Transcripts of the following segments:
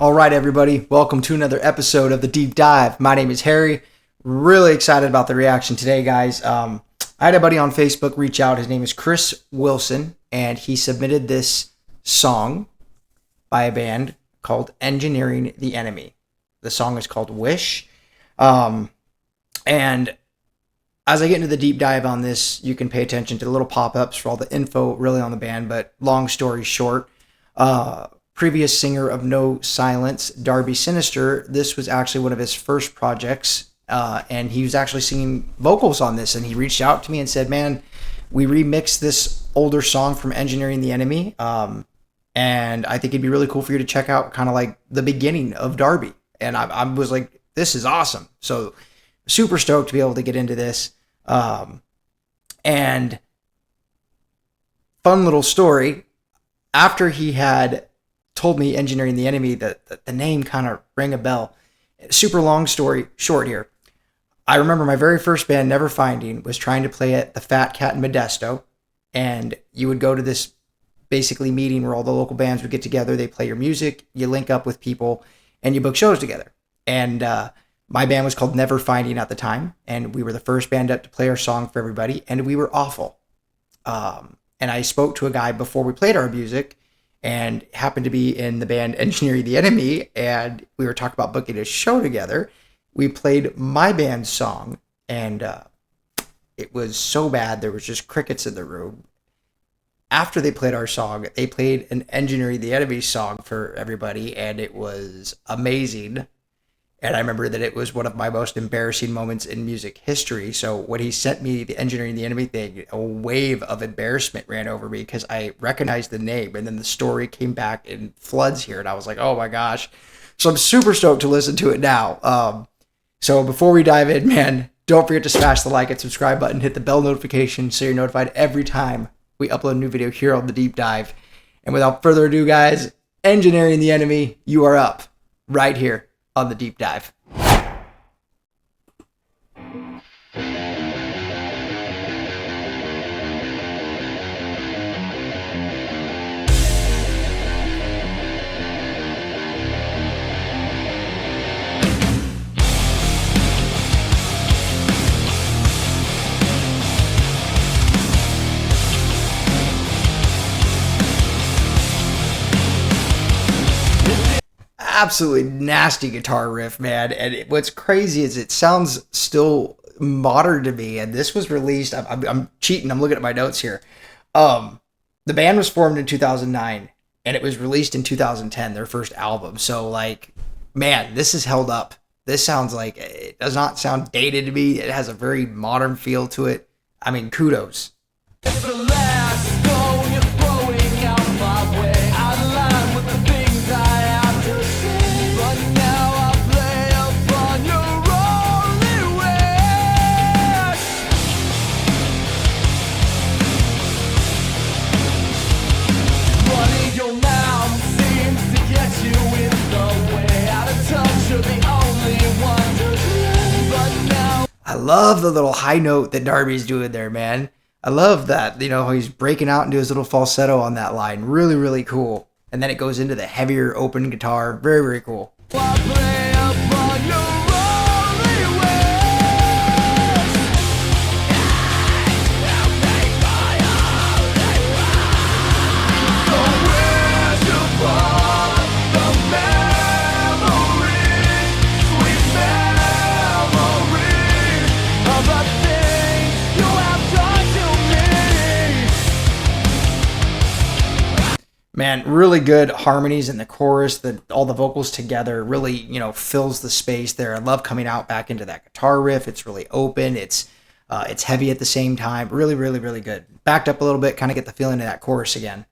All right, everybody, welcome to another episode of The Deep Dive. My name is Harry. Really excited about the reaction today, guys. I had a buddy on Facebook reach out. His name is Chris Wilson, and he submitted this song by a band called Engineering the Enemy. The song is called Wish. And as I get into the deep dive on this, you can pay attention to the little pop-ups for all the info really on the band, but long story short, previous singer of No Silence, Darby Sinister, this was actually one of his first projects, and he was actually singing vocals on this, and he reached out to me and said, man, we remixed this older song from Engineering the Enemy, and I think it'd be really cool for you to check out kind of like the beginning of Darby. And I was like, this is awesome. So super stoked to be able to get into this. And fun little story, after he had told me Engineering the Enemy, that the name kind of rang a bell. Super long story short here. I remember my very first band, Never Finding, was trying to play at the Fat Cat in Modesto. And you would go to this basically meeting where all the local bands would get together. They play your music, you link up with people, and you book shows together. And my band was called Never Finding at the time. And we were the first band up to play our song for everybody. And we were awful. And I spoke to a guy before we played our music, and happened to be in the band Engineering the Enemy, and we were talking about booking a show together. We played my band's song, and it was so bad there was just crickets in the room. After they played our song, they played an Engineering the Enemy song for everybody, and it was amazing. And I remember that it was one of my most embarrassing moments in music history. So when he sent me the Engineering the Enemy thing, a wave of embarrassment ran over me because I recognized the name, and then the story came back in floods here, and I was like, oh my gosh. So I'm super stoked to listen to it now. So before we dive in, man, don't forget to smash the like and subscribe button, hit the bell notification so you're notified every time we upload a new video here on The Deep Dive. And without further ado, guys, Engineering the Enemy, you are up right here on The Deep Dive. Absolutely nasty guitar riff, man. And what's crazy is it sounds still modern to me. And this was released, I'm cheating, I'm looking at my notes here. The band was formed in 2009, and it was released in 2010, their first album. So like, man, this is held up. This sounds like, it does not sound dated to me. It has a very modern feel to it. I mean, kudos. It's the last stone you're throwing out my way. I line with the things I have to say, but now I play upon your only wish. Running your mouth seems to get you in the way. Out of touch, you're the only one to blame. But now I love the little high note that Darby's doing there, man. I love that, how he's breaking out into his little falsetto on that line. Really, really cool. And then it goes into the heavier open guitar. Very, very cool. Man, really good harmonies in the chorus. All the vocals together really, fills the space there. I love coming out back into that guitar riff. It's really open. It's heavy at the same time. Really, really, really good. Backed up a little bit, kind of get the feeling of that chorus again.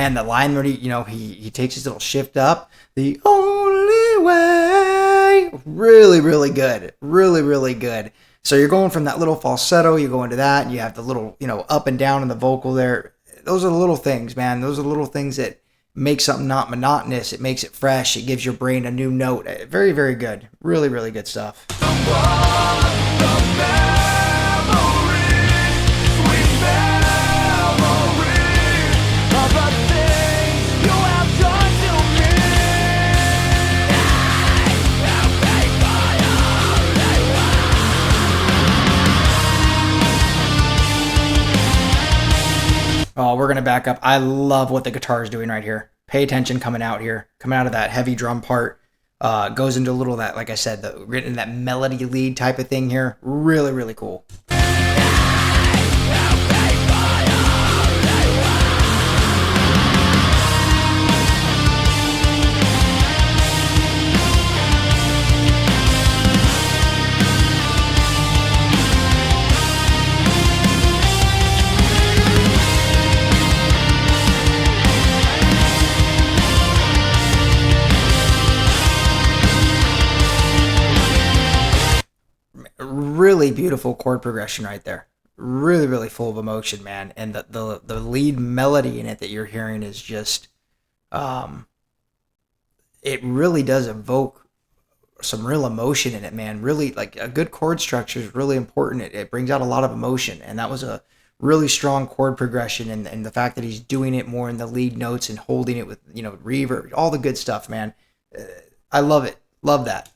man, the line where he takes his little shift up, the only way, really, really good, really, really good. So you're going from that little falsetto, you go into that, and you have the little, up and down in the vocal there. Those are the little things, man. Those are the little things that make something not monotonous. It makes it fresh. It gives your brain a new note. Very, very good. Really, really good stuff. Oh, we're going to back up. I love what the guitar is doing right here. Pay attention coming out here. Coming out of that heavy drum part. Goes into a little that, like I said, written that melody lead type of thing here. Really, really cool. Really beautiful chord progression right there. Really, really full of emotion, man. And the lead melody in it that you're hearing is just, it really does evoke some real emotion in it, man. Really, like a good chord structure is really important. It brings out a lot of emotion, and that was a really strong chord progression. And the fact that he's doing it more in the lead notes and holding it with reverb, all the good stuff, man. I love it. Love that.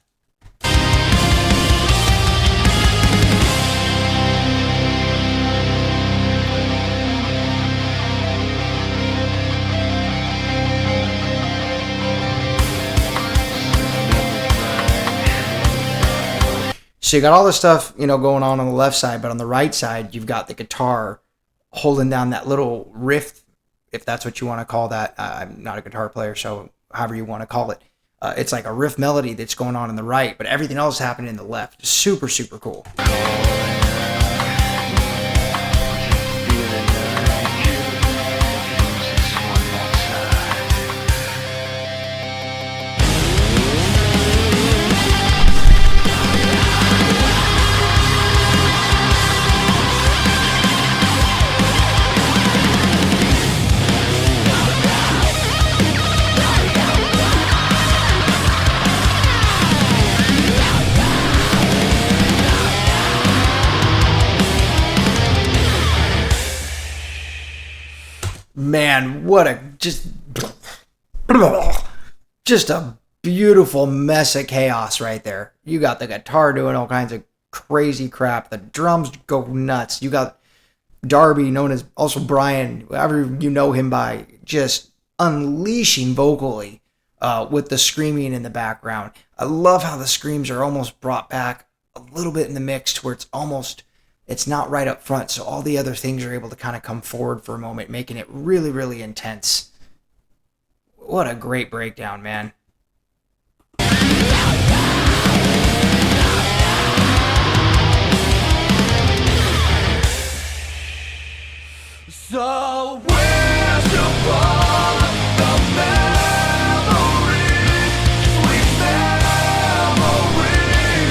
So you got all this stuff, going on the left side, but on the right side, you've got the guitar holding down that little riff, if that's what you want to call that. I'm not a guitar player, so however you want to call it. It's like a riff melody that's going on the right, but everything else is happening in the left. Super, super cool. Man, what a just a beautiful mess of chaos right there. You got the guitar doing all kinds of crazy crap. The drums go nuts. You got Darby, known as also Brian, whoever you know him by, just unleashing vocally with the screaming in the background. I love how the screams are almost brought back a little bit in the mix to where it's not right up front, so all the other things are able to kind of come forward for a moment, making it really, really intense. What a great breakdown, man. So where's the bar, the memory, sweet memory,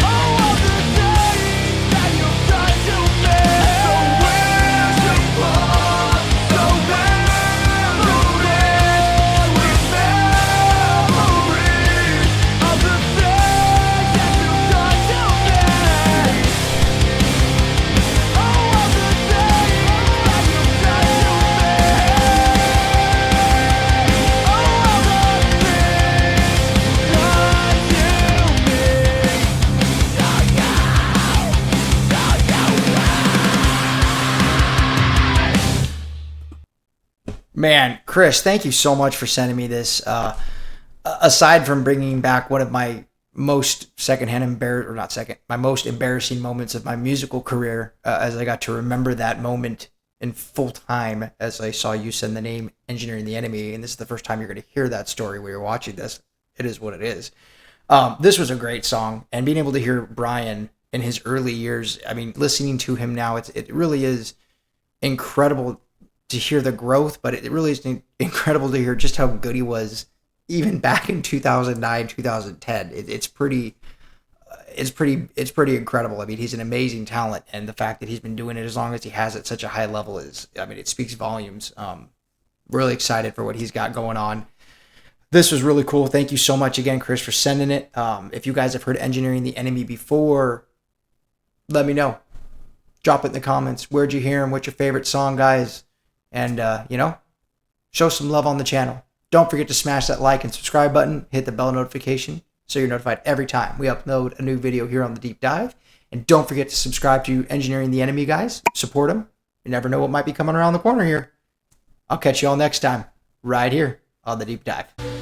all of the days that you've done to me. So where's the bar, the memory, sweet memory, of the things that you've done to me. All of the days that you've done to me. Man, Chris, thank you so much for sending me this. Aside from bringing back one of my most my most embarrassing moments of my musical career, as I got to remember that moment in full time as I saw you send the name Engineering the Enemy, and this is the first time you're going to hear that story while you're watching this. It is what it is. This was a great song, and being able to hear Brian in his early years, I mean, listening to him now, it really is incredible to hear the growth, but it really is incredible to hear just how good he was even back in 2009, 2010. It's pretty incredible. I mean, he's an amazing talent, and the fact that he's been doing it as long as he has at such a high level is, I mean, it speaks volumes. Really excited for what he's got going on. This was really cool. Thank you so much again, Chris, for sending it. If you guys have heard Engineering the Enemy before, let me know. Drop it in the comments. Where'd you hear him? What's your favorite song, guys? And, show some love on the channel. Don't forget to smash that like and subscribe button. Hit the bell notification so you're notified every time we upload a new video here on The Deep Dive. And don't forget to subscribe to Engineering the Enemy, guys. Support him. You never know what might be coming around the corner here. I'll catch you all next time, right here on The Deep Dive.